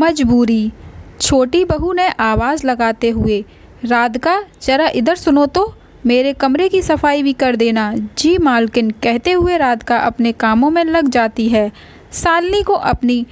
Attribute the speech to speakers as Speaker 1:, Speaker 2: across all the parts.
Speaker 1: मजबूरी। छोटी बहू ने आवाज़ लगाते हुए, राधिका जरा इधर सुनो तो, मेरे कमरे की सफाई भी कर देना। जी मालकिन, कहते हुए राधिका अपने कामों में लग जाती है। शालिनी को अपनी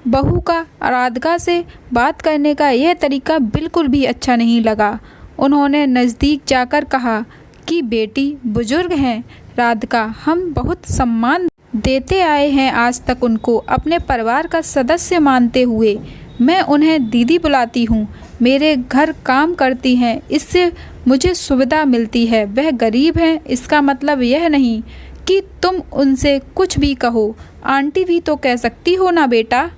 Speaker 1: बहू का राधिका से बात करने का यह तरीका बिल्कुल भी अच्छा नहीं लगा। उन्होंने नज़दीक जाकर कहा कि बेटी बुजुर्ग हैं राधिका, हम बहुत सम्मान देते आए हैं आज तक उनको, अपने परिवार का सदस्य मानते हुए। मैं उन्हें दीदी बुलाती हूँ। मेरे घर काम करती हैं, इससे मुझे सुविधा मिलती है। वह गरीब हैं, इसका मतलब यह नहीं कि तुम उनसे कुछ भी कहो। आंटी भी तो कह सकती हो ना बेटा।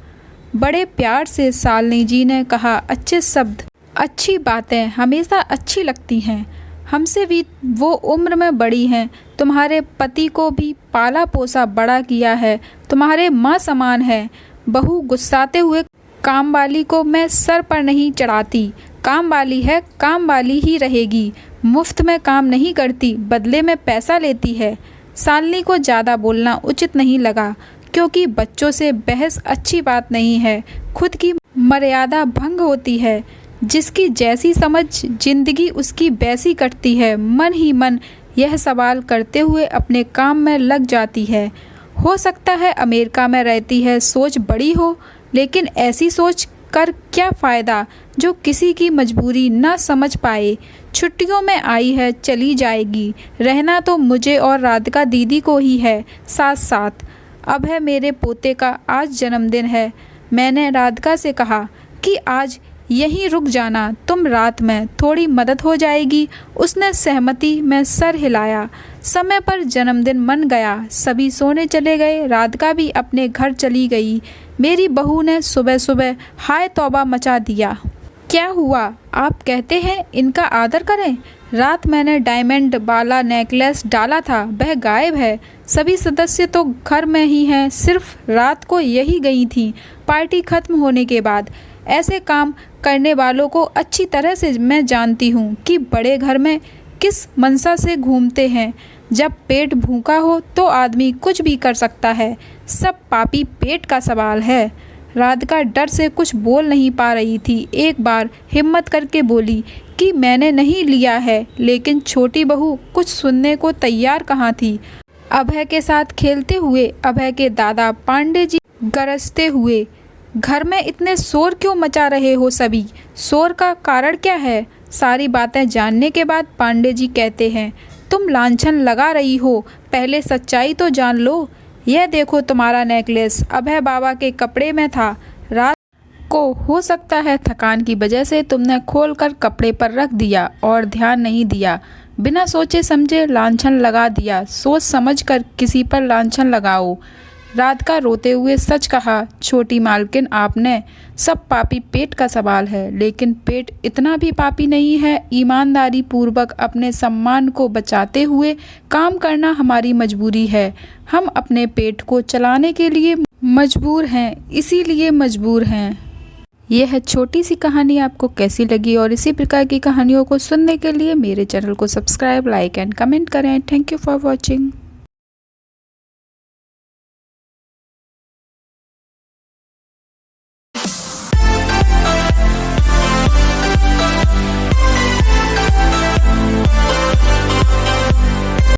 Speaker 1: बड़े प्यार से शालिनी जी ने कहा। अच्छे शब्द, अच्छी बातें हमेशा अच्छी लगती हैं। हमसे भी वो उम्र में बड़ी हैं। तुम्हारे पति को भी पाला पोसा बड़ा किया है, तुम्हारे माँ समान है। बहू गुस्साते हुए, काम वाली को मैं सर पर नहीं चढ़ाती। काम वाली है, काम वाली ही रहेगी। मुफ्त में काम नहीं करती, बदले में पैसा लेती है। शालिनी को ज़्यादा बोलना उचित नहीं लगा, क्योंकि बच्चों से बहस अच्छी बात नहीं है। खुद की मर्यादा भंग होती है। जिसकी जैसी समझ जिंदगी उसकी वैसी कटती है। मन ही मन यह सवाल करते हुए अपने काम में लग जाती है। हो सकता है अमेरिका में रहती है, सोच बड़ी हो, लेकिन ऐसी सोच कर क्या फ़ायदा जो किसी की मजबूरी ना समझ पाए। छुट्टियों में आई है, चली जाएगी। रहना तो मुझे और राधिका दीदी को ही है साथ साथ। अब है मेरे पोते का आज जन्मदिन है। मैंने राधिका से कहा कि आज यहीं रुक जाना, तुम रात में थोड़ी मदद हो जाएगी। उसने सहमति में सर हिलाया। समय पर जन्मदिन मन गया। सभी सोने चले गए। राधिका भी अपने घर चली गई। मेरी बहू ने सुबह सुबह हाय तौबा मचा दिया। क्या हुआ? आप कहते हैं इनका आदर करें? रात मैंने डायमंड वाला नेकलेस डाला था, वह गायब है। सभी सदस्य तो घर में ही हैं, सिर्फ रात को यही गई थी पार्टी खत्म होने के बाद। ऐसे काम करने वालों को अच्छी तरह से मैं जानती हूँ कि बड़े घर में किस मनसा से घूमते हैं। जब पेट भूखा हो तो आदमी कुछ भी कर सकता है। सब पापी पेट का सवाल है। राधिका डर से कुछ बोल नहीं पा रही थी। एक बार हिम्मत करके बोली कि मैंने नहीं लिया है, लेकिन छोटी बहू कुछ सुनने को तैयार कहाँ थी। अभय के साथ खेलते हुए अभय के दादा पांडे जी गरजते हुए, घर में इतने शोर क्यों मचा रहे हो सभी? शोर का कारण क्या है? सारी बातें जानने के बाद पांडे जी कहते हैं, तुम लांछन लगा रही हो, पहले सच्चाई तो जान लो। यह देखो तुम्हारा नेकलेस अभय बाबा के कपड़े में था। रात को हो सकता है थकान की वजह से तुमने खोलकर कपड़े पर रख दिया और ध्यान नहीं दिया। बिना सोचे समझे लांछन लगा दिया। सोच समझ कर किसी पर लांछन लगाओ। राधिका रोते हुए सच कहा, छोटी मालकिन आपने, सब पापी पेट का सवाल है, लेकिन पेट इतना भी पापी नहीं है। ईमानदारी पूर्वक अपने सम्मान को बचाते हुए काम करना हमारी मजबूरी है। हम अपने पेट को चलाने के लिए मजबूर हैं, इसीलिए मजबूर हैं। यह है छोटी सी कहानी। आपको कैसी लगी और इसी प्रकार की कहानियों को सुनने के लिए मेरे चैनल को सब्सक्राइब, लाइक एंड कमेंट करें। Thank you for watching.